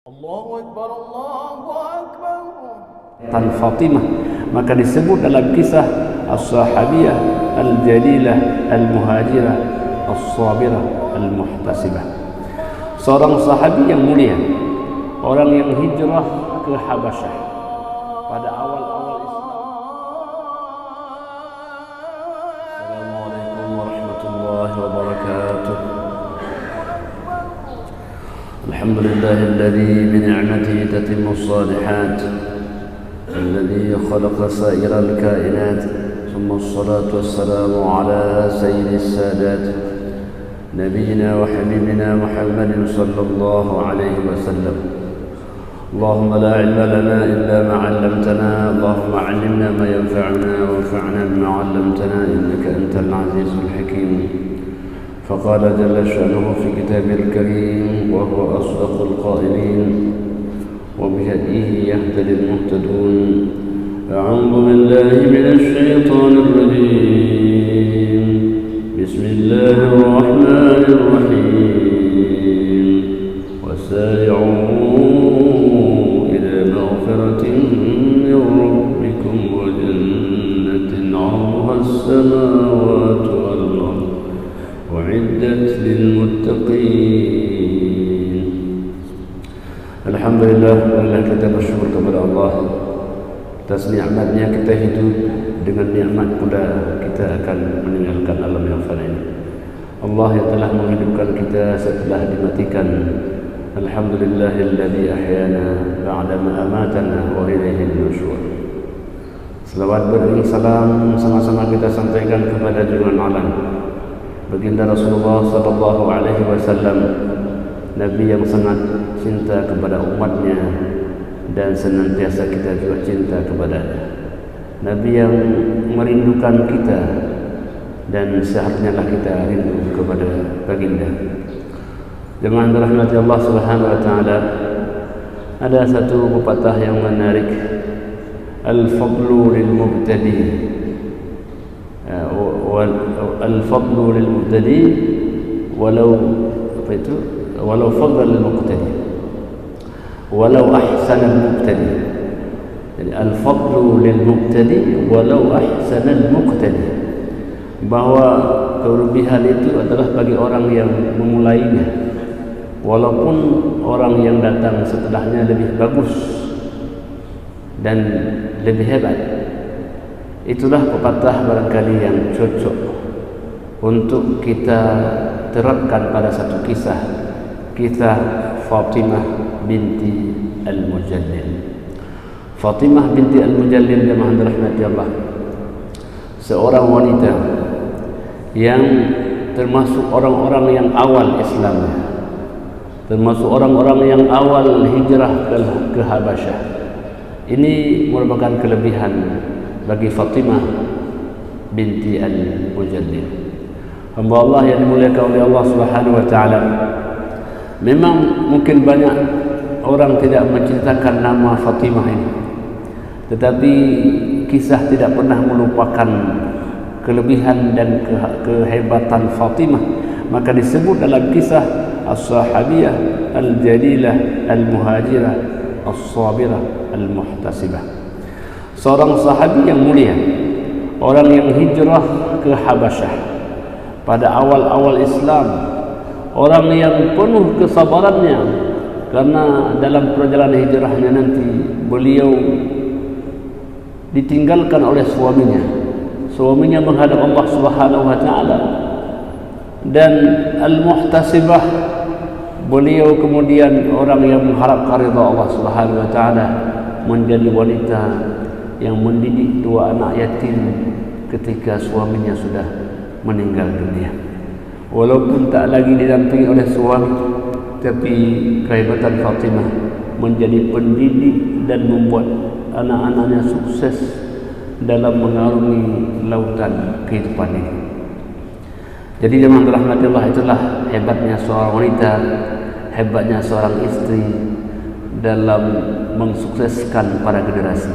Allahu Akbar, Allahu Akbar. Tan Fatimah, maka disebut dalam kisah As-Sahabiyah Al-Jalilah Al-Muhajirah As-Sabirah Al-Muhtasibah, seorang sahabi yang mulia, orang yang hijrah ke Habasyah pada awal-awal Islam. Assalamualaikum warahmatullahi wabarakatuh. Alhamdulillahilladzi bini'matihi tatimmu shalihat, الذي خلق سائر الكائنات، ثم الصلاة والسلام على سيد السادات نبينا وحبيبنا محمد صلى الله عليه وسلم. اللهم لا علم لنا إلا ما علمتنا، اللهم علمنا ما ينفعنا وانفعنا بما علمتنا، إنك أنت العزيز الحكيم. فقال جل شأنه في كتابه الكريم وهو أصدق القائلين وبهديه يهتدي المهتدون. أعوذ بالله من الشيطان الرجيم، بسم الله الرحمن الرحيم. وسارعوا إلى مغفرة من ربكم وجنة عرضها السماوات والأرض أعدت للمتقين. Alhamdulillah, marilah kita bersyukur kepada Allah atas nikmatnya kita hidup. Dengan nikmat pula kita akan meninggalkan alam yang fana ini. Allah yang telah menghidupkan kita setelah dimatikan. Alhamdulillahilladzi ahyana ba'dama amatana wa ilaihin nusyur. Selawat beriring salam sama-sama kita sampaikan kepada junjungan alam baginda Rasulullah sallallahu alaihi wasallam, Nabi yang sangat cinta kepada umatnya dan senantiasa kita juga cinta kepadanya. Nabi yang merindukan kita dan seharusnya lah kita rindu kepada baginda. Jemaah dirahmati Allah Subhanahu wa taala, ada satu pepatah yang menarik, al-fadlu lil mubtadi al-fadlu lil mubtadi walau fadl lil muqtadi walau ahsana al muqtadi. Jadi al-fadlu lil muqtadi walau ahsana al muqtadi, bahwa kelebihan itu adalah bagi orang yang memulainya walaupun orang yang datang setelahnya lebih bagus dan lebih hebat. Itulah pepatah barangkali yang cocok untuk kita terapkan pada satu kisah Fatimah binti Al-Mujallil. Fatimah binti Al-Mujallil, jemaah dirahmati Allah, seorang wanita yang termasuk orang-orang yang awal Islam, termasuk orang-orang yang awal hijrah ke Habasyah. Ini merupakan kelebihan bagi Fatimah binti Al-Mujallil, hamba Allah yang dimuliakan oleh Allah Subhanahu wa taala. Memang mungkin banyak orang tidak menceritakan nama Fatimah ini, tetapi kisah tidak pernah melupakan kelebihan dan kehebatan Fatimah. Maka disebut dalam kisah As-Sahabiyah Al-Jalilah Al-Muhajirah As-Sabirah Al-Muhtasibah, seorang sahabi yang mulia, orang yang hijrah ke Habasyah pada awal-awal Islam, orang yang penuh kesabarannya, karena dalam perjalanan hijrahnya nanti beliau ditinggalkan oleh suaminya menghadap Allah Subhanahu wa taala, dan al-muhtasibah, beliau kemudian orang yang mengharapkan ridha Allah Subhanahu wa taala, menjadi wanita yang mendidik dua anak yatim ketika suaminya sudah meninggal dunia. Walaupun tak lagi didampingi oleh suami, tapi kehebatan Fatimah menjadi pendidik dan membuat anak-anaknya sukses dalam mengarungi lautan kehidupan ini. Jadi jemaah dirahmati Allah, itulah hebatnya seorang wanita, hebatnya seorang istri dalam mensukseskan para generasi.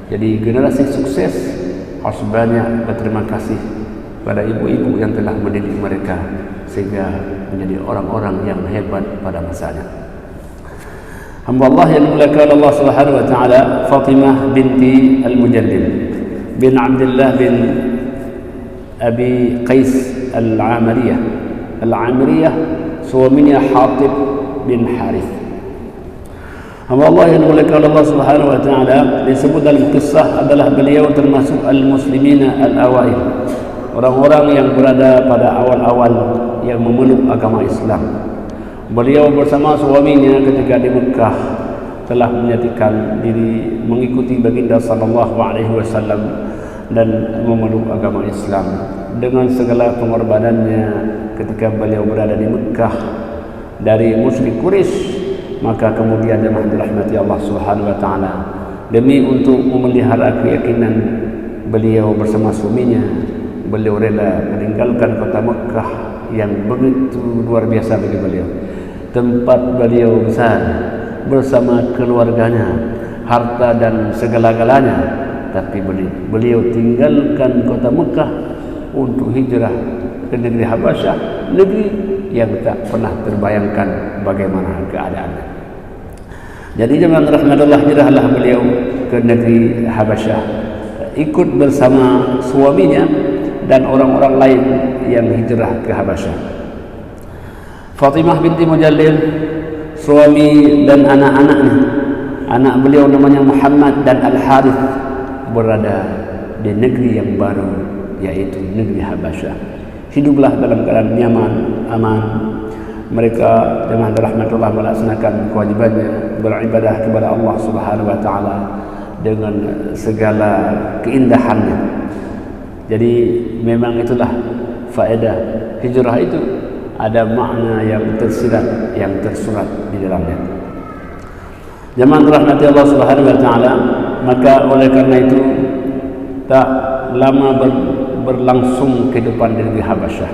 Jadi generasi sukses harus banyak berterima kasih pada ibu-ibu yang telah mendidik mereka sehingga menjadi orang-orang yang hebat pada masanya. hamba Allah yang dimuliakan Allah Subhanahu wa taala, Fatimah binti Al-Mujallil bin Abdullah bin Abi Qais Al-Amiriyah, suaminya Hatib bin Harith. Hamba Allah yang dimuliakan Allah Subhanahu wa taala, disebut dalam kisah adalah beliau termasuk al-muslimina al-awail, orang-orang yang berada pada awal-awal yang memeluk agama Islam. Beliau bersama suaminya ketika di Mekah telah menyatakan diri mengikuti baginda sallallahu alaihi wasallam dan memeluk agama Islam dengan segala pengorbanannya ketika beliau berada di Mekah dari musyrik Quraisy. Maka kemudian jemaah dirahmati Allah Subhanahu wa taala, demi untuk memelihara keyakinan beliau bersama suaminya, beliau rela meninggalkan kota Mekah yang begitu luar biasa bagi beliau, tempat beliau besar bersama keluarganya, harta dan segala-galanya, tapi beliau tinggalkan kota Mekah untuk hijrah ke negeri Habasyah, negeri yang tak pernah terbayangkan bagaimana keadaannya. Jadi jemaah rahmatullah, hijrahlah beliau ke negeri Habasyah, ikut bersama suaminya dan orang-orang lain yang hijrah ke Habasyah. Fatimah binti Mujallil, suami dan anak-anaknya, anak beliau namanya Muhammad dan Al-Harith, berada di negeri yang baru, yaitu negeri Habasyah. Hiduplah dalam keadaan nyaman, aman. Mereka jemaah rahmatullah melaksanakan kewajibannya beribadah kepada Allah Subhanahu wa taala dengan segala keindahannya. Jadi memang itulah faedah hijrah, itu ada makna yang tersirat, yang tersurat di dalamnya. Jemaah rahmati Allah Subhanahu wa taala, maka oleh karena itu tak lama berlangsung kehidupan di negeri Habasyah.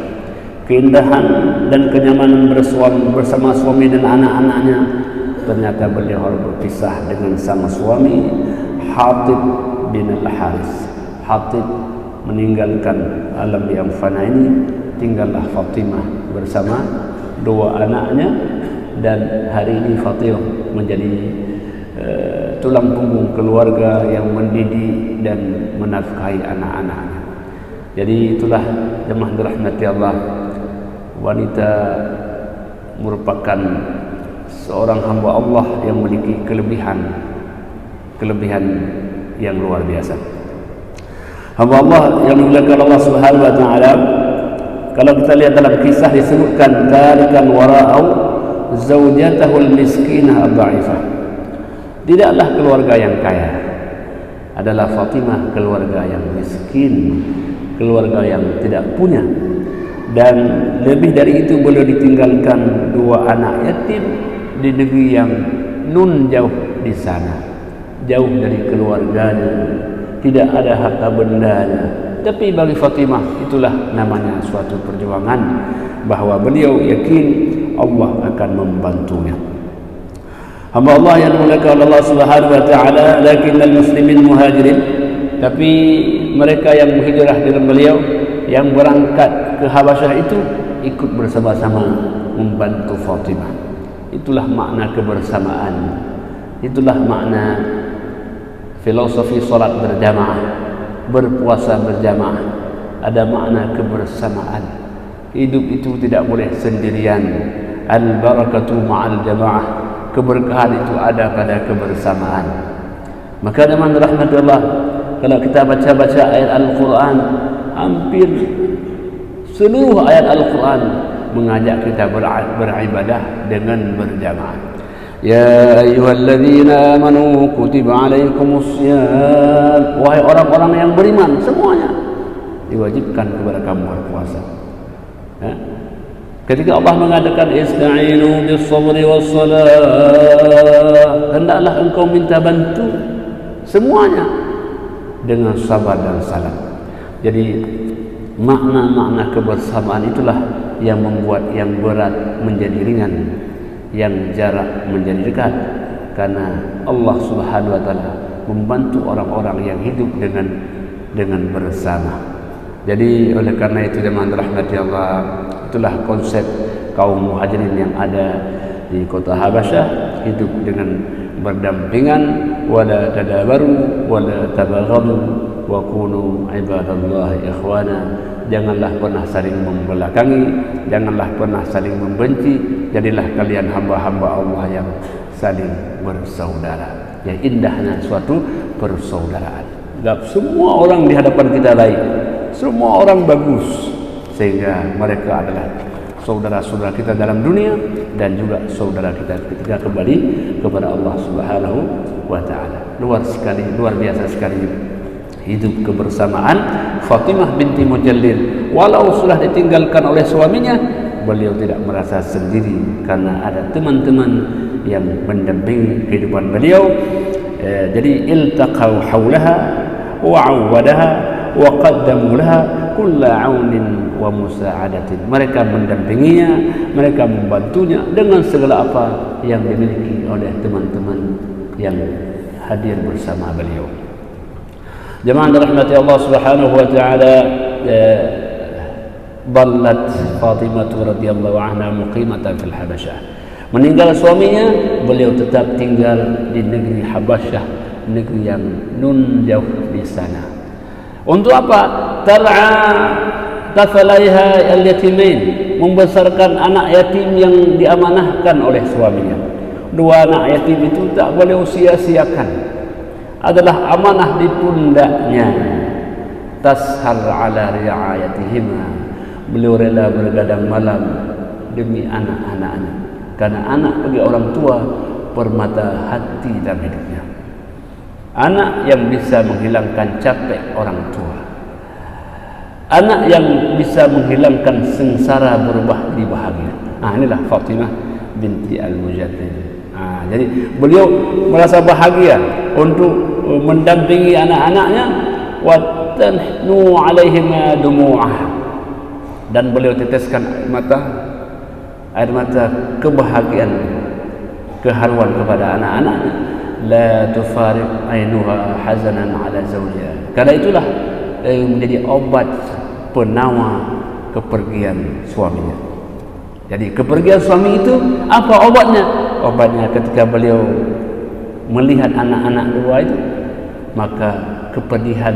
Keindahan dan kenyamanan bersama suami dan anak-anaknya, ternyata beliau harus berpisah dengan sang suami Hatib bin Al-Harith. Hatib meninggalkan alam yang fana ini, tinggallah Fatimah bersama dua anaknya, dan hari ini Fatimah menjadi tulang punggung keluarga yang mendidik dan menafkahi anak-anaknya. Jadi itulah jemaah dirahmati Allah, wanita merupakan seorang hamba Allah yang memiliki kelebihan yang luar biasa. Hamba Allah yang dimuliakan Allah Subhanahu wa taala, kalau kita lihat dalam kisah disebutkan tarikan wara'au zaujatahul miskinah ad-dha'ifah. Tidaklah keluarga yang kaya, adalah Fatimah keluarga yang miskin, keluarga yang tidak punya. Dan lebih dari itu, beliau ditinggalkan dua anak yatim di negeri yang nun jauh di sana, jauh dari keluarganya, tidak ada harta bendanya. Tapi bagi Fatimah itulah namanya suatu perjuangan, bahwa beliau yakin Allah akan membantunya. Hamba Allah yang dimuliakan Allah Subhanahu wa taala, lakinnal muslimin muhajirin, tapi mereka yang berhijrah dengan beliau, yang berangkat ke Habasyah itu ikut bersama-sama membantu Fatimah. Itulah makna kebersamaan, itulah makna filosofi salat berjamaah, berpuasa berjamaah. Ada makna kebersamaan. Hidup itu tidak boleh sendirian. Al-barakatu ma'al jamaah, keberkahan itu ada pada kebersamaan. Maka dengan rahmatullah, kalau kita baca-baca ayat Al-Quran, hampir seluruh ayat Al-Quran mengajak kita beribadah dengan berjamaah. Ya ayyuhalladzina amanu kutiba alaikumussyam, wahai orang-orang yang beriman semuanya diwajibkan kepada kamu berpuasa. Ketika Allah mengatakan ista'inu bis-sabri was-salah, hendaklah engkau minta bantu semuanya dengan sabar dan salat. Jadi makna-makna kebersamaan itulah yang membuat yang berat menjadi ringan, yang jarak menjadi dekat, karena Allah Subhanahu wa taala membantu orang-orang yang hidup dengan bersama. Jadi oleh karena itu jemaah rahmati Allah, itulah konsep kaum muhajirin yang ada di kota Habasyah. hidup dengan berdampingan, wala tadabaru wala tabaghadu wa kunu ibadallahi ikhwana. Janganlah pernah saling membelakangi, janganlah pernah saling membenci, jadilah kalian hamba-hamba Allah yang saling bersaudara. Ya, indahnya suatu persaudaraan. Semua orang di hadapan kita baik, semua orang bagus, sehingga mereka adalah saudara-saudara kita dalam dunia dan juga saudara kita ketika kembali kepada Allah Subhanahu wa taala. Luar biasa sekali hidup kebersamaan Fatimah binti Mujallil. Walau sudah ditinggalkan oleh suaminya, beliau tidak merasa sendiri karena ada teman-teman yang mendampingi kehidupan beliau. Jadi iltaqau haulaha wa 'awwadaha wa qaddamu laha kulla 'aunin wa musa'adatin. Mereka mendampinginya, mereka membantunya dengan segala apa yang dimiliki oleh teman-teman yang hadir bersama beliau. Jemaah dirahmati Allah Subhanahu wa taala, ballat Fatimah radhiyallahu anha muqimatan fil Habasyah. Meninggal suaminya, beliau tetap tinggal di negeri Habasyah, negeri yang nun jauh di sana. Untuk apa? Tar'a tafalaiha al-yatimain, membesarkan anak yatim yang diamanahkan oleh suaminya. Dua anak yatim itu tak boleh sia-siakan, adalah amanah di pundaknya. Tashar ala ri'ayatihima, beliau rela bergadang malam demi anak-anaknya, karena anak bagi orang tua permata hati dalam hidupnya. Anak yang bisa menghilangkan capek orang tua, anak yang bisa menghilangkan sengsara berubah di bahagia. Inilah Fatimah binti Al-Mujallil. Jadi beliau merasa bahagia untuk mendampingi anak-anaknya, wa tanhu alaihim dumu'ah, dan beliau teteskan air mata kebahagiaan, keharuan kepada anak-anaknya. La tufariq ainuha hazanan ala zawjiha. Karena itulah menjadi obat penawar kepergian suaminya. Jadi kepergian suami itu apa obatnya? Obatnya ketika beliau melihat anak-anak dua itu, maka kepedihan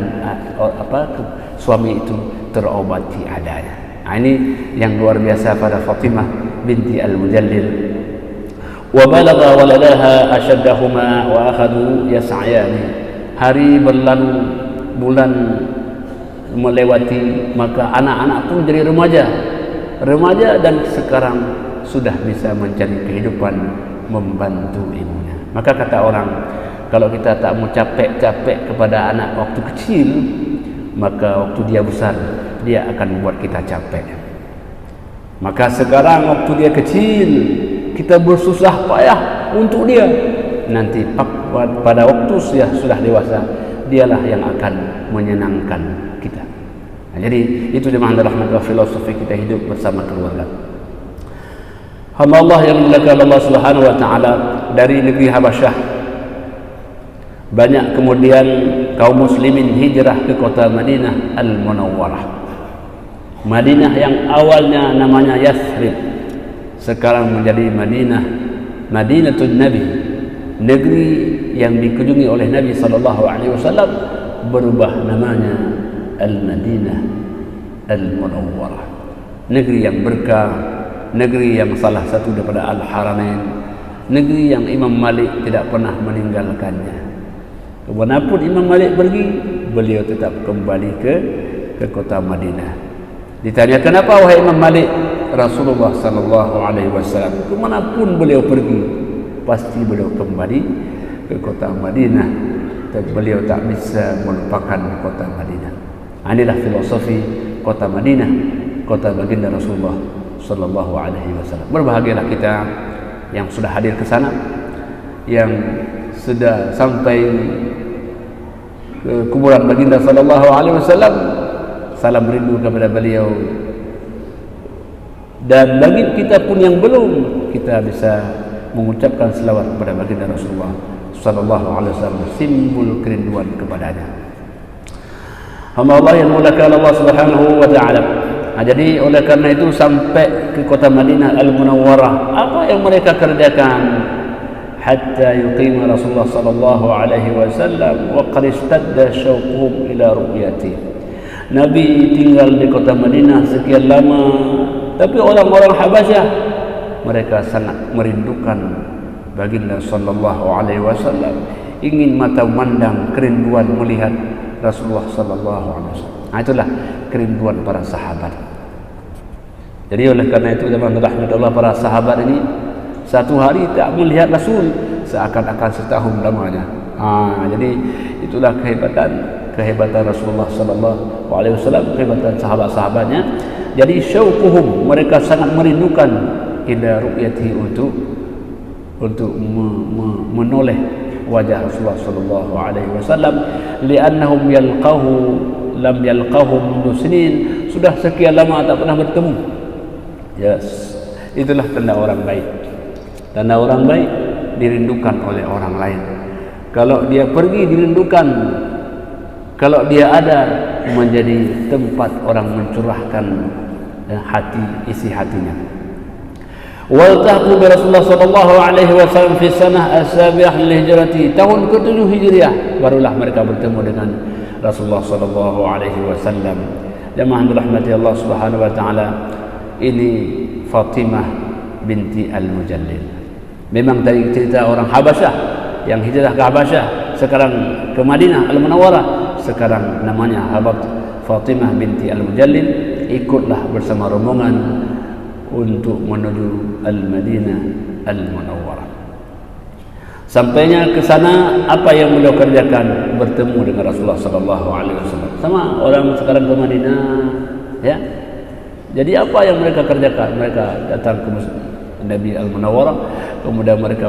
suami itu terobati adanya. Ini yang luar biasa pada Fatimah binti Al-Mujallil. Wa balagha waladaha ashaddahuma wa akhadhu yas'ayani. Hari berlalu, bulan melewati, maka anak-anak pun jadi remaja dan sekarang sudah bisa mencari kehidupan, membantu ibunya. Maka kata orang, kalau kita tak mau capek-capek kepada anak waktu kecil, maka waktu dia besar dia akan membuat kita capek. Maka sekarang waktu dia kecil kita bersusah payah untuk dia, nanti pada waktu sudah dewasa dialah yang akan menyenangkan kita. Jadi itu jemaah rahmatullah filosofi kita hidup bersama keluarga. Hamba Allah yang dimuliakan Allah Subhanahu wa taala, dari negeri Habasyah banyak kemudian kaum muslimin hijrah ke kota Madinah Al-Munawwarah. Madinah yang awalnya namanya Yathrib, sekarang menjadi Madinatul Nabi, negeri yang dikunjungi oleh Nabi SAW, berubah namanya Al-Madinah Al-Munawwarah, negeri yang berkah, negeri yang salah satu daripada Al-Haramain, negeri yang Imam Malik tidak pernah meninggalkannya. Kemanapun Imam Malik pergi, beliau tetap kembali ke kota Madinah. Ditanya, kenapa wahai Imam Malik? Rasulullah SAW kemanapun beliau pergi, pasti beliau kembali ke kota Madinah, dan beliau tak bisa melupakan kota Madinah. Inilah filosofi kota Madinah, kota baginda Rasulullah SAW. Berbahagialah kita yang sudah hadir ke sana, yang sudah sampai ke kuburan baginda SAW. Salam rindu kepada beliau. Dan bagi kita pun yang belum, kita bisa mengucapkan selawat kepada baginda Rasulullah SAW, simbol kerinduan kepadanya. Hamba Allah yang dimuliakan Allah Subhanahu wa taala. Jadi oleh karena itu sampai ke kota Madinah Al-Munawwarah, apa yang mereka kerjakan? hatta yuqima Rasulullah sallallahu alaihi wasallam wa qad istadda syauquhum ila ru'yati. Nabi tinggal di kota Madinah sekian lama, tapi orang-orang Habasyah mereka sangat merindukan baginda sallallahu alaihi wasallam, ingin mata memandang, kerinduan melihat Rasulullah sallallahu alaihi wasallam. Itulah kerinduan para sahabat. Jadi oleh karena itu teman-teman rahmatullah, para sahabat ini satu hari tak melihat Rasul seakan-akan setahun lamanya. Jadi itulah kehebatan Rasulullah sallallahu alaihi wasallam, kehebatan sahabat-sahabatnya. Jadi syauquhum, mereka sangat merindukan ila ru'yati, untuk menoleh wajah Rasulullah sallallahu alaihi wasallam, li'annahum lam yalqahu mundu sinin, sudah sekian lama tak pernah bertemu. Yes, itulah tanda orang baik. Tanda orang baik dirindukan oleh orang lain. Kalau dia pergi dirindukan, kalau dia ada menjadi tempat orang mencurahkan hati, isi hatinya. Waltaqu bi Rasulullah sallallahu alaihi wasallam fi sanah as-sabi'ah lil-hijrati, tahun ke-7 Hijriah barulah mereka bertemu dengan Rasulullah sallallahu alaihi wasallam. Jemaah dirahmati Allah Subhanahu wa taala, ini Fatimah binti Al-Mujallil. Memang tadi cerita orang Habasyah yang hijrah ke Habasyah, sekarang ke Madinah Al-Munawwarah, sekarang namanya Fatimah binti Al-Mujallil, ikutlah bersama rombongan untuk menuju Al-Madinah Al-Munawwarah. Sampainya ke sana, apa yang beliau kerjakan? Bertemu dengan Rasulullah sallallahu alaihi wasallam. Sama orang sekarang ke Madinah, ya. Jadi apa yang mereka kerjakan? Mereka datang ke Nabi Al-Munawwarah, kemudian mereka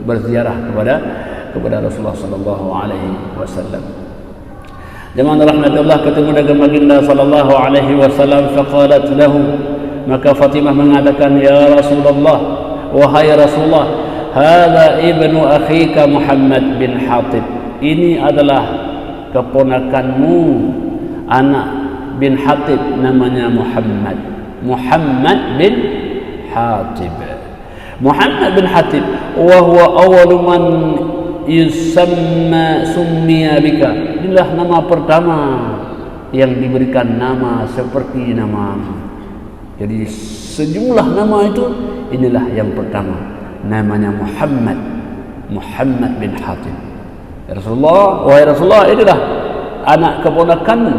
berziarah kepada Rasulullah sallallahu alaihi wasallam. Jemaah rahmatullah, ketemu dengan baginda sallallahu alaihi wasallam, faqalat lahu, maka Fatimah mengatakan, ya Rasulullah, wahai Rasulullah, hadza ibnu akhika Muhammad bin Hatib, ini adalah keponakanmu, anak bin Hatib, namanya Muhammad bin Hatib. Muhammad bin Hatib wa huwa awwalu man summiya bika, inilah nama pertama yang diberikan nama seperti namamu. Jadi sejumlah nama itu, inilah yang pertama, namanya Muhammad bin Hatib. Ya Rasulullah, wahai Rasulullah, inilah anak keponakanmu,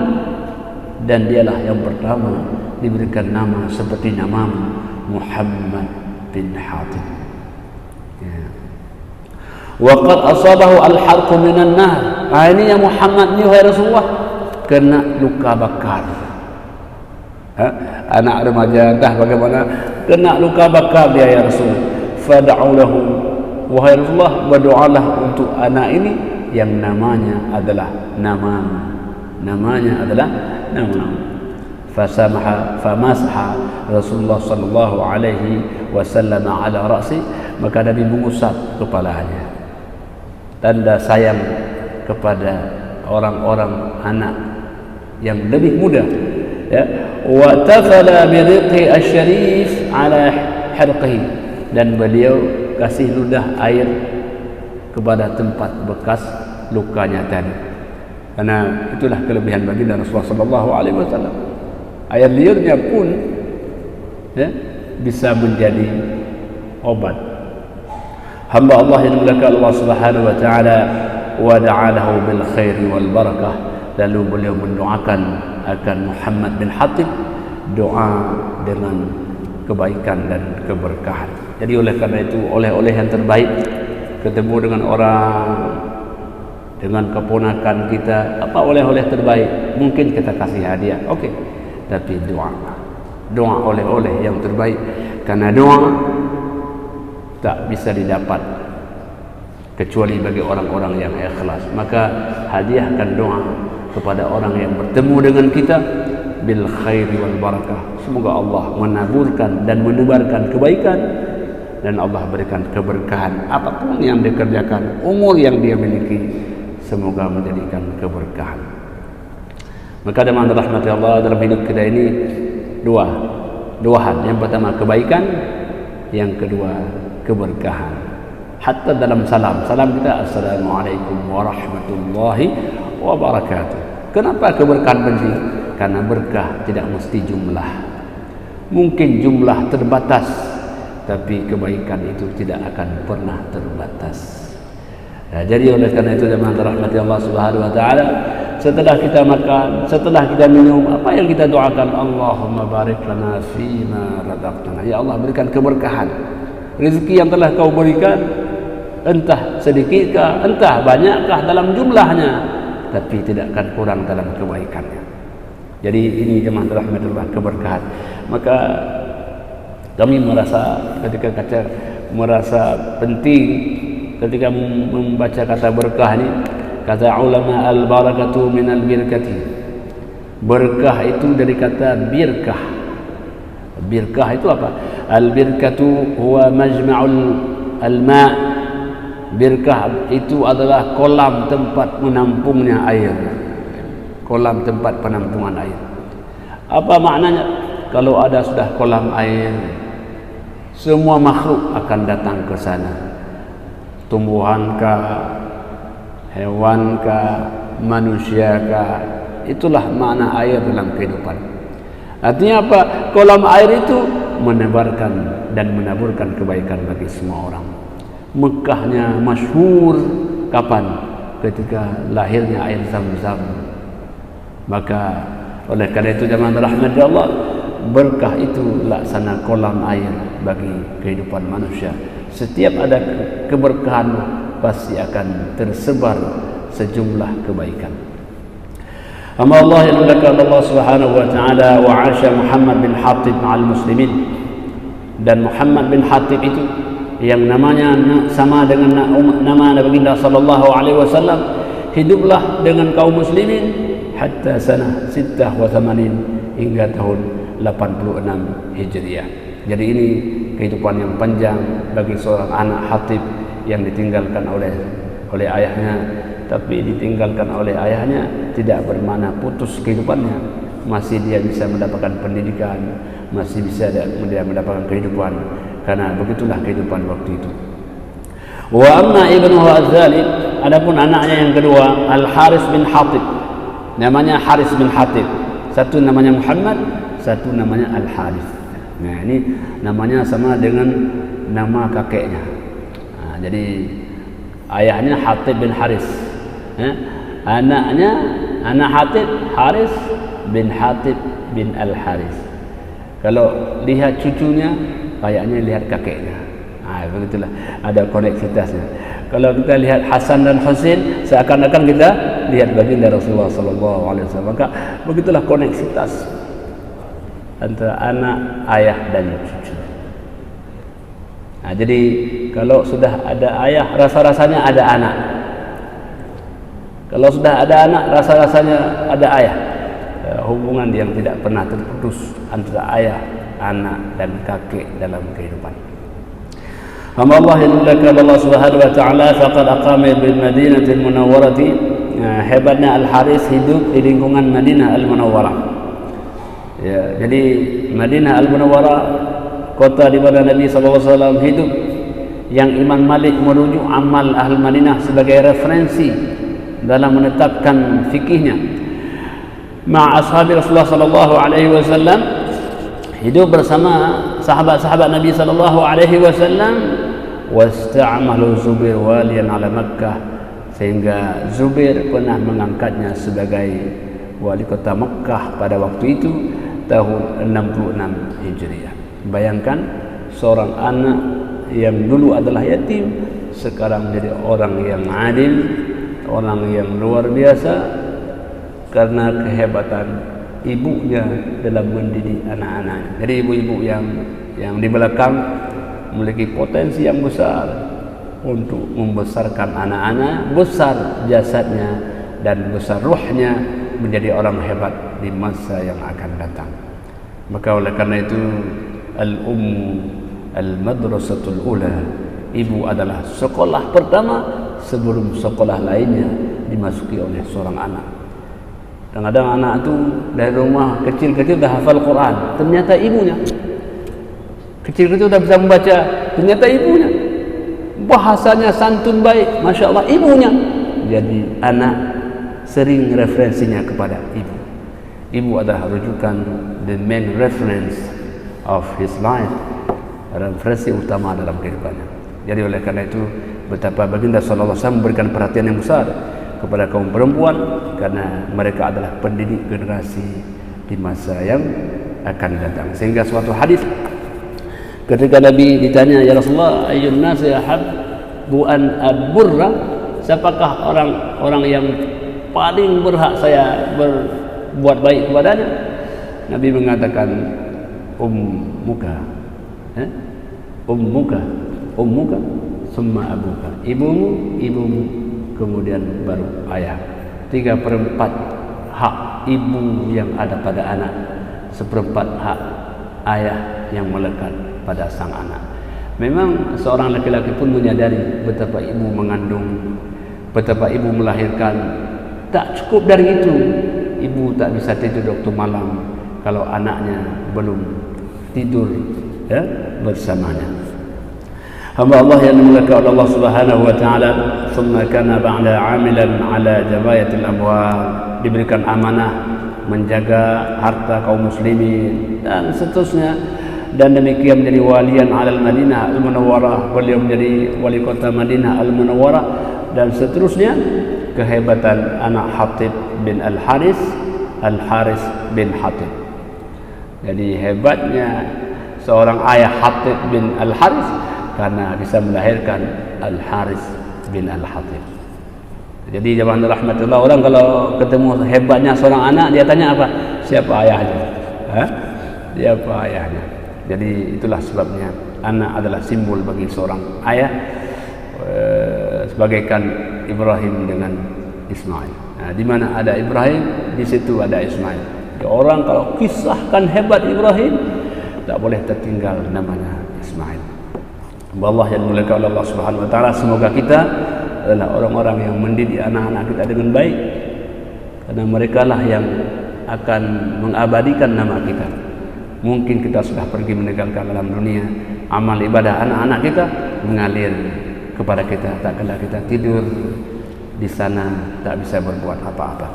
dan dialah yang pertama diberikan nama seperti namamu, Muhammad bin Hatib. Ya. Wa qad asabahu al-harq minan nar. Ini yang Muhammad ni, wahai Rasulullah, kena luka bakar. Anak remaja entah bagaimana, kena luka bakar dia, ya Rasul. Fad'u lahu, wahai Rasulullah, berdoalah untuk anak ini yang namanya adalah namanya adalah namamu. Famasaha Rasulullah sallallahu alaihi wasallam ala ra'si, maka Nabi mengusap kepalanya, tanda sayang kepada orang-orang anak yang lebih muda, ya. Wa tafala bi riqi asy-syarif ala hirqihi, dan beliau kasih ludah air kepada tempat bekas lukanya tadi, karena itulah kelebihan baginda Rasulullah sallallahu alaihi wasallam. Air liurnya pun, ya, bisa menjadi obat. Hamba Allah yang dimuliakan Allah Subhanahu wa taala, wa da'alahu bil khairi wal barakah, lalu beliau mendoakan akan Muhammad bin Hatib doa dengan kebaikan dan keberkahan. Jadi oleh karena itu, oleh-oleh yang terbaik, ketemu dengan orang, dengan keponakan kita, apa oleh-oleh terbaik? Mungkin kita kasih hadiah, oke, tapi doa oleh-oleh yang terbaik, karena doa tak bisa didapat kecuali bagi orang-orang yang ikhlas. Maka hadiahkan doa kepada orang yang bertemu dengan kita bil khairi wal barakah. Semoga Allah menaburkan dan menebarkan kebaikan, dan Allah berikan keberkahan apapun yang dikerjakan, umur yang dia miliki, semoga menjadikan keberkahan. Maka dengan rahmat Allah dalam hidup kita ini dua hal. Yang pertama kebaikan, yang kedua keberkahan. Hatta dalam salam kita, Assalamualaikum warahmatullahi wabarakatuh. Kenapa keberkahan penting? Karena berkah tidak mesti jumlah. Mungkin jumlah terbatas, tapi kebaikan itu tidak akan pernah terbatas. Jadi oleh karena itu jemaah rahmati Allah Subhanahu wa taala, setelah kita makan, setelah kita minum, apa yang kita doakan? Allahumma barik lana fima razaqtana. Ya Allah, berikan keberkahan. Rezeki yang telah Kau berikan, entah sedikitkah, entah banyakkah dalam jumlahnya, tapi tidak akan kurang dalam kebaikannya. Jadi ini jemaah rahmati Allah, keberkahan. Maka kami merasa penting ketika membaca kata berkah ini. Kata ulama, al-barakatu minal birkati. Berkah itu dari kata birkah. Birkah itu apa? Al-birkatu huwa majma'ul al-ma'. Birkah itu adalah kolam tempat menampungnya air. Kolam tempat penampungan air. Apa maknanya? Kalau ada sudah kolam air, semua makhluk akan datang ke sana. Tumbuhankah, hewankah, manusiakah, itulah makna air dalam kehidupan. Artinya apa? Kolam air itu menebarkan dan menaburkan kebaikan bagi semua orang. Mekahnya masyhur kapan? Ketika lahirnya air Zam-Zam. Maka oleh karena itu jemaah rahmati Allah, berkah itu laksana kolam air bagi kehidupan manusia. Setiap ada keberkahan pasti akan tersebar sejumlah kebaikan. Amma Allah yang dimuliakan Allah Subhanahu wa taala, wa 'asha Muhammad bin Hatib ma'al muslimin. Dan Muhammad bin Hatib itu yang namanya sama dengan nama Nabi kita sallallahu alaihi wasallam, hiduplah dengan kaum muslimin hatta sanah 86 hingga tahun 86 Hijriah. Jadi ini kehidupan yang panjang bagi seorang anak Hatib yang ditinggalkan oleh ayahnya. Tapi ditinggalkan oleh ayahnya tidak bermakna putus kehidupannya. Masih dia bisa mendapatkan pendidikan, masih bisa dia mendapatkan kehidupan, karena begitulah kehidupan waktu itu. Wa amma ibnuhu Az-Zalid, adapun anaknya yang kedua, Al-Haris bin Hatib. Namanya Haris bin Hatib. Satu namanya Muhammad, satu namanya Al-Haris. Nah, ini namanya sama dengan nama kakeknya. Nah, jadi ayahnya Hatib bin Haris. Anaknya anak Hatib, Haris bin Hatib bin Al-Haris. Kalau lihat cucunya, kayaknya lihat kakeknya. Begitulah, ada koneksitasnya. Kalau kita lihat Hasan dan Husain, seakan-akan kita lihat baginda Rasulullah sallallahu alaihi wasallam. Maka begitulah koneksitas antara anak, ayah dan cucu. Jadi kalau sudah ada ayah, rasa-rasanya ada anak. Kalau sudah ada anak, rasa-rasanya ada ayah. Hubungan yang tidak pernah terputus antara ayah, anak dan kakek dalam kehidupan. Amma Allah yadulaka Allah Subhanahu wa taala faqad aqama bil Madinatil Munawwarati. Hebatnya Al-Haris hidup di lingkungan Madinah Al-Munawwarah. Ya, jadi Madinah Al-Munawwarah, kota di mana Nabi sallallahu alaihi wasallam hidup, yang Imam Malik merujuk amal Ahl Madinah sebagai referensi dalam menetapkan fikihnya. Ma ashabi Rasulullah sallallahu alaihi wasallam, hidup bersama sahabat-sahabat Nabi sallallahu alaihi wasallam. Wasta'amalu Zubair waliyan ala Makkah, sehingga Zubair pernah mengangkatnya sebagai wali kota Makkah pada waktu itu tahun 66 Hijriah. Bayangkan seorang anak yang dulu adalah yatim sekarang menjadi orang yang adil, orang yang luar biasa karena kehebatan ibunya dalam mendidik anak-anaknya. Jadi ibu-ibu yang di belakang memiliki potensi yang besar untuk membesarkan anak-anak, besar jasadnya dan besar ruhnya, menjadi orang hebat di masa yang akan datang. Maka oleh karena itu, al-ummu al-madrasatul ula, ibu adalah sekolah pertama sebelum sekolah lainnya dimasuki oleh seorang anak. Kadang-kadang anak itu dari rumah kecil-kecil dah hafal Quran, ternyata ibunya. Kecil-kecil dah bisa membaca, ternyata ibunya. bahasanya santun baik, Masya Allah, ibunya. Jadi anak sering referensinya kepada ibu. Ibu adalah rujukan, the main reference of his life, referensi utama dalam kehidupannya. Jadi oleh karena itu, betapa baginda sallallahu alaihi wasallam memberikan perhatian yang besar kepada kaum perempuan, karena mereka adalah pendidik generasi di masa yang akan datang. Sehingga suatu hadis ketika Nabi ditanya, ya Rasulullah, ayyun nasi ahabbu an aburra, siapakah orang yang paling berhak saya berbuat baik kepadanya? Nabi mengatakan, ummuka, ummuka summa abuka, ibumu, kemudian baru ayah. 3/4 hak ibu yang ada pada anak, 1/4 hak ayah yang melekat pada sang anak. Memang seorang laki-laki pun menyadari betapa ibu mengandung, betapa ibu melahirkan. Tak cukup dari itu, ibu tak bisa tidur waktu malam kalau anaknya belum tidur bersamanya. Hamba Allah yang dimuliakan oleh Allah Subhanahu wa taala, thumma kana ba'da 'amilan 'ala jabayatil amwal, diberikan amanah menjaga harta kaum muslimin dan seterusnya, dan demikian menjadi walian 'alal Madinah al-Munawwarah, beliau menjadi wali kota Madinah al-Munawwarah, dan seterusnya. Kehebatan anak Hatib bin Al-Haris bin Hatib. Jadi hebatnya seorang ayah Hatib bin Al-Haris karena bisa melahirkan Al-Haris bin Al-Hatib. Jadi zaman rahmatullah, orang kalau ketemu hebatnya seorang anak, dia tanya apa? Siapa ayahnya? Siapa ayahnya? Jadi itulah sebabnya anak adalah simbol bagi seorang ayah, sebagaikan Ibrahim dengan Ismail. Nah, di mana ada Ibrahim, di situ ada Ismail. Jadi orang kalau kisahkan hebat Ibrahim, tak boleh tertinggal namanya Ismail. Allah yang dimuliakan oleh Allah Subhanahu wa taala, semoga kita adalah orang-orang yang mendidik anak-anak kita dengan baik, karena mereka lah yang akan mengabadikan nama kita. Mungkin kita sudah pergi meninggalkan alam dunia, amal ibadah anak-anak kita mengalir kepada kita, tak kala kita tidur di sana tak bisa berbuat apa-apa.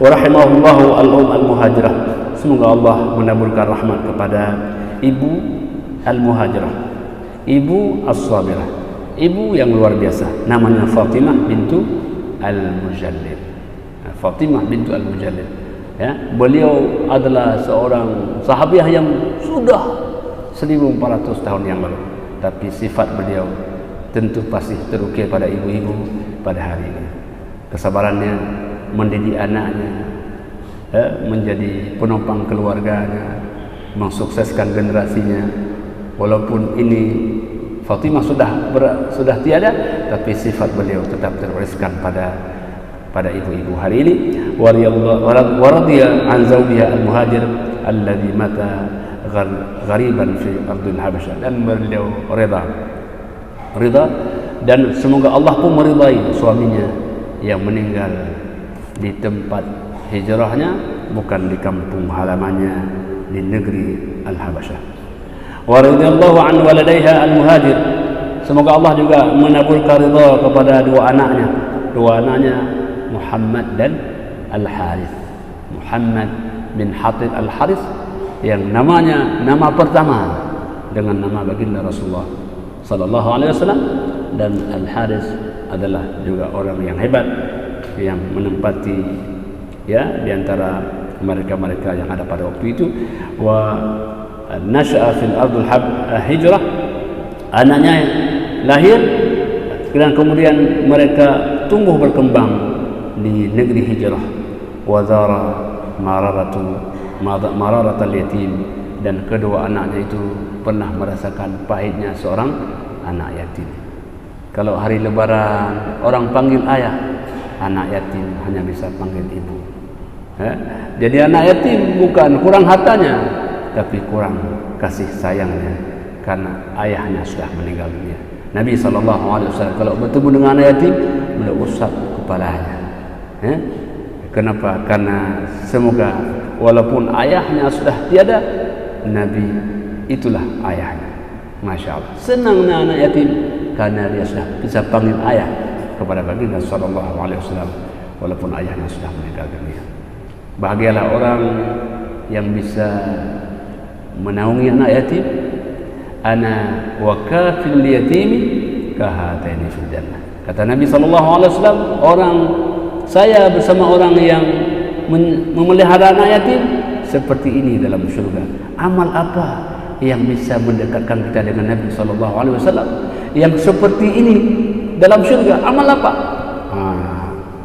Wa rahimahullahu al-um al-muhajirah, semoga Allah menaburkan rahmat kepada ibu al-muhajirah, ibu as-sabirah, ibu yang luar biasa, namanya Fatimah bintu al-Mujallid. Fatimah bintu al-Mujallid, ya, beliau adalah seorang sahabiah yang sudah 1400 tahun yang lalu, tapi sifat beliau tentu pasti terukir pada ibu-ibu pada hari ini. Kesabarannya mendidik anaknya, menjadi penopang keluarganya, mensukseskan generasinya. Walaupun ini Fatimah sudah tiada, tapi sifat beliau tetap terwariskan pada ibu-ibu hari ini. Waradiya an zawjiha al-muhajir alladhi mata ghariban fi ardil Habasyah, dan beliau rida, dan semoga Allah pun meridai suaminya yang meninggal di tempat hijrahnya, bukan di kampung halamannya di negeri Al-Habasyah. Wa radhiyallahu an waladaiha al-muhajir, semoga Allah juga menaburkan ridha kepada dua anaknya Muhammad dan Al-Harith. Muhammad bin Hatib Al-Harith yang nama pertama dengan nama baginda Rasulullah sallallahu alaihi wasallam, dan Al-Haris adalah juga orang yang hebat yang menempati di antara mereka-mereka yang ada pada waktu itu. Wa nasha'a fil ardil hijrah, anaknya lahir dan kemudian mereka tumbuh berkembang di negeri hijrah. Wa zara mararatal yatim, dan kedua anaknya itu pernah merasakan pahitnya seorang anak yatim. Kalau hari lebaran orang panggil ayah, anak yatim hanya bisa panggil ibu. Jadi anak yatim bukan kurang hartanya, tapi kurang kasih sayangnya karena ayahnya sudah meninggal dunia. Nabi SAW kalau bertemu dengan anak yatim, beliau usap kepalanya. Kenapa? Karena semoga walaupun ayahnya sudah tiada, Nabi itulah ayahnya. Masya Allah, senangnya anak yatim karena dia sudah bisa panggil ayah kepada baginda sallallahu alaihi wasallam walaupun ayahnya sudah meninggal dunia. Bahagialah orang yang bisa menaungi anak yatim. Ana wa kafil yatimi kahataini fil jannah. Kata Nabi sallallahu alaihi wasallam, saya bersama orang yang memelihara anak yatim seperti ini dalam surga. Amal apa yang bisa mendekatkan kita dengan Nabi sallallahu alaihi wasallam yang seperti ini dalam surga? Amal apa?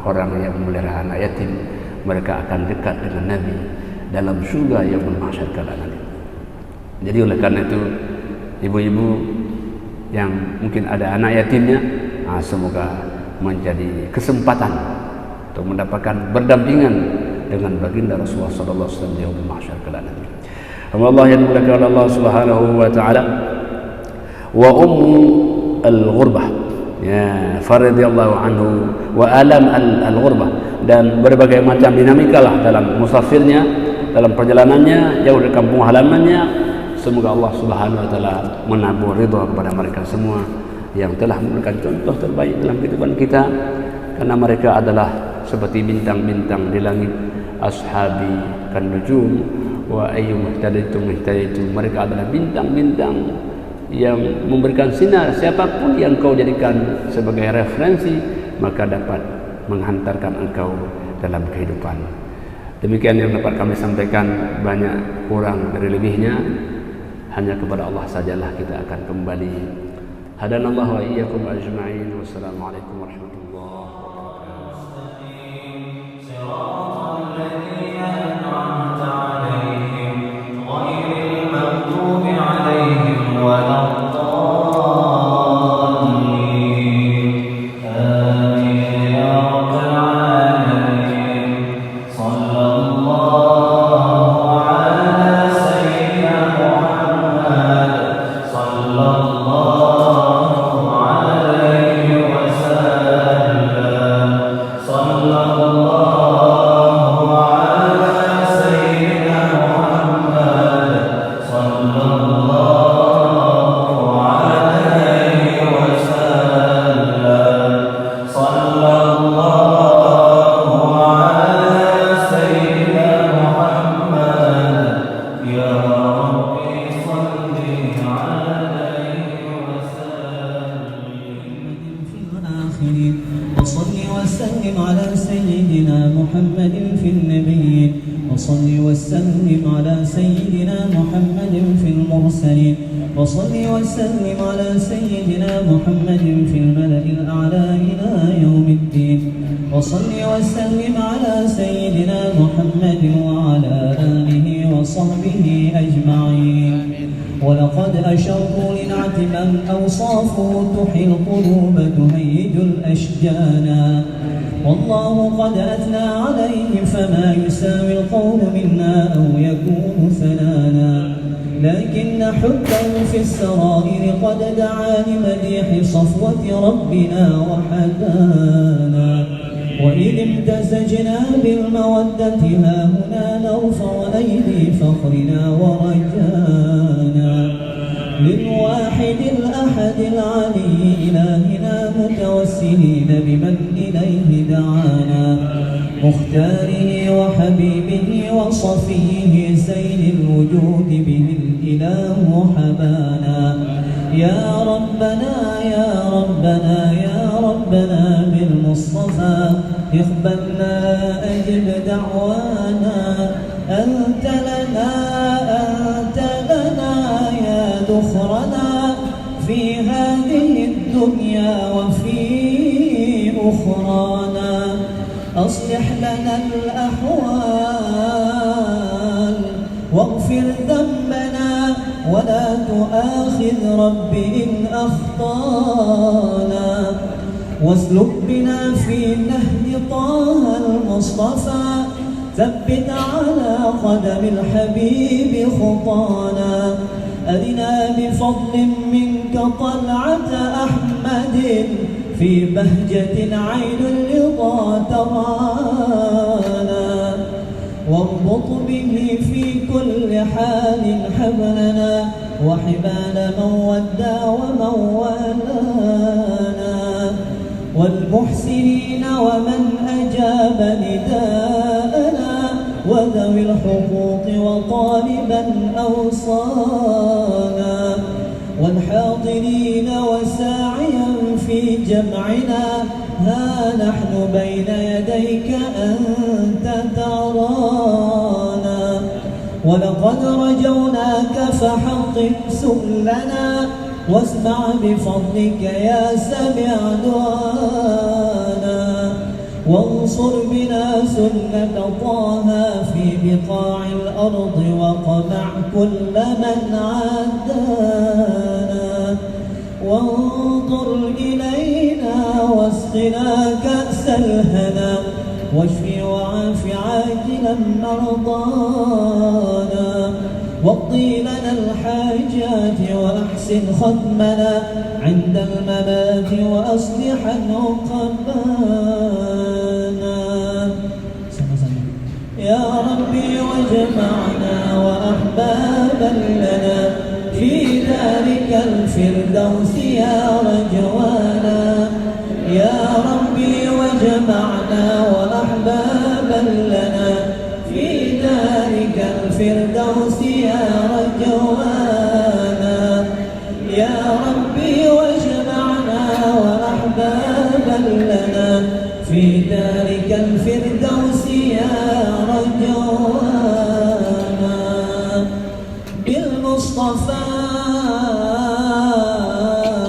Orang yang memelihara anak yatim, mereka akan dekat dengan Nabi dalam surga yaumul mahsyar kala nanti. Jadi oleh karena itu, ibu-ibu yang mungkin ada anak yatimnya, semoga menjadi kesempatan untuk mendapatkan berdampingan dengan baginda Rasulullah sallallahu alaihi wasallam di yaumul mahsyar kala nanti. Allah yang dimuliakan oleh Allah Subhanahu wa taala, wa ummu al-ghurbah, ya, faradhiyallahu anhu wa alam al-ghurbah, dan berbagai macam dinamika lah dalam musafirnya, dalam perjalanannya jauh dari kampung halamannya. Semoga Allah Subhanahu wa taala menabur ridha kepada mereka semua yang telah memberikan contoh terbaik dalam kehidupan kita, karena mereka adalah seperti bintang-bintang di langit. Ashabi kan nujum wa ayyum muhtadaitum muhtadaitum, mereka adalah bintang-bintang yang memberikan sinar. Siapapun yang kau jadikan sebagai referensi, maka dapat menghantarkan engkau dalam kehidupan. Demikian yang dapat kami sampaikan, banyak kurang dari lebihnya, hanya kepada Allah sajalah kita akan kembali. Hadanallahu wa iyyakum ajma'in. Wassalamualaikum warahmatullahi ربنا وحدانا، وإن امتزجنا بالمودة ها هنا نرفع أيدي فخرنا ورجانا للواحد الأحد العلي إلهنا متوسلين بمن إليه دعانا، مختاره وحبيبه وصفيه زين الوجود به الإله حبانا. يا ربنا يا ربنا يا ربنا بالمصطفى اقبلنا أجب دعوانا، أنت لنا يا ذخرنا في هذه الدنيا وفي أخرانا، أصلح لنا الأحوال واغفر ذنبنا ولا تؤاخذ رب إن أخطانا، واسلك بنا في نهج طه المصطفى، ثبت على قدم الحبيب خطانا، أرنا بفضل منك طلعة أحمد في بهجة عين الرضا ترانا، واربط به في كل حال حبلنا وحبال من ودى ومن والانا والمحسنين ومن أجاب نداءنا وذوي الحقوق وطالبا أوصانا والحاضرين وساعيا في جمعنا ها نحن بين يديك أنت ترانا ولقد رجوناك فحقق سؤلنا واسمع بفضلك يا سميع دعانا وانصر بنا سنة طه في بقاع الأرض وقمع كل من عادانا وانظر إلينا واسقنا كأس الهنا واشفي وعاف عاجلا مرضانا واقضي لنا الحاجات وأحسن ختمنا عند الممات وأصلح عقبانا يا ربي واجمعنا وأحبابا لنا في ذلك الفردوس يا رجوانا يا ربي واجمعنا وأحبابا لنا في ذلك الفردوس يا رجوانا يا ربي واجمعنا وأحبابا لنا في ذلك الفردوس يا رجوانا بالمصطفى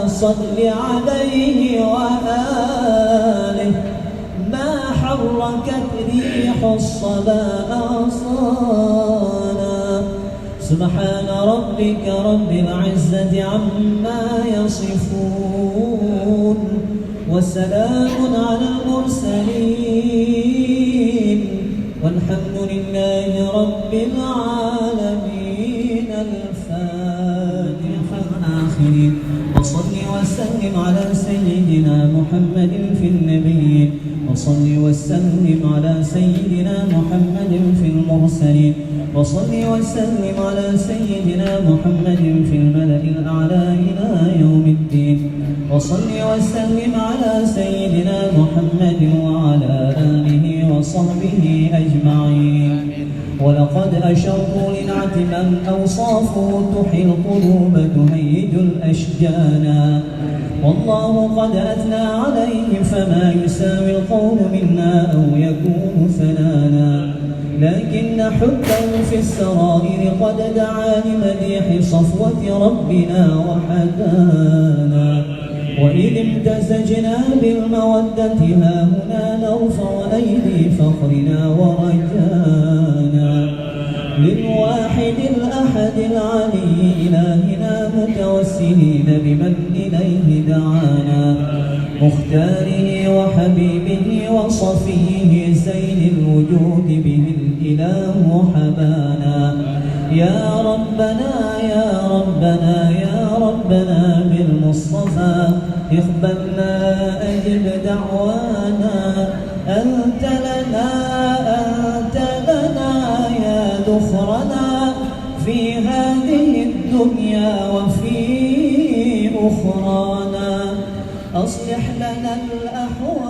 صل عليه وآله ما حركت ريح الصبا أغصانا سبحان ربك رب العزة عما يصفون وسلام على المرسلين والحمد لله رب العالمين الفاتحة الآخرين وصل وسلم على سيدنا محمد في النبيين وصل وسلم على سيدنا محمد في المرسلين وصل وسلم على سيدنا محمد في الملأ الأعلى إلى يوم الدين وصل وسلم على سيدنا محمد وعلى آله وصحبه أجمعين ولقد أشرت لنعت من أوصافه تحيي القلوب تهيج الأشجانا والله قد أثنى عليه فما يساوي القول منا أو يكون ثنانا لكن حبه في السرائر قد دعا لمديح صفوة ربنا وحدانا وإذ امتزجنا بالمودة ها هنا نرفع أيدي فخرنا ورجانا للواحد الأحد العلي إلهنا متوسلين بمن إليه دعانا مختاره وحبيبه وصفيه زين الوجود به الإله حبانا يا ربنا يا ربنا يا ربنا بالمصطفى اقبلنا أجب دعوانا أنت لنا يا ذخرنا في هذه الدنيا وفي أخرانا أصلح لنا الأحوال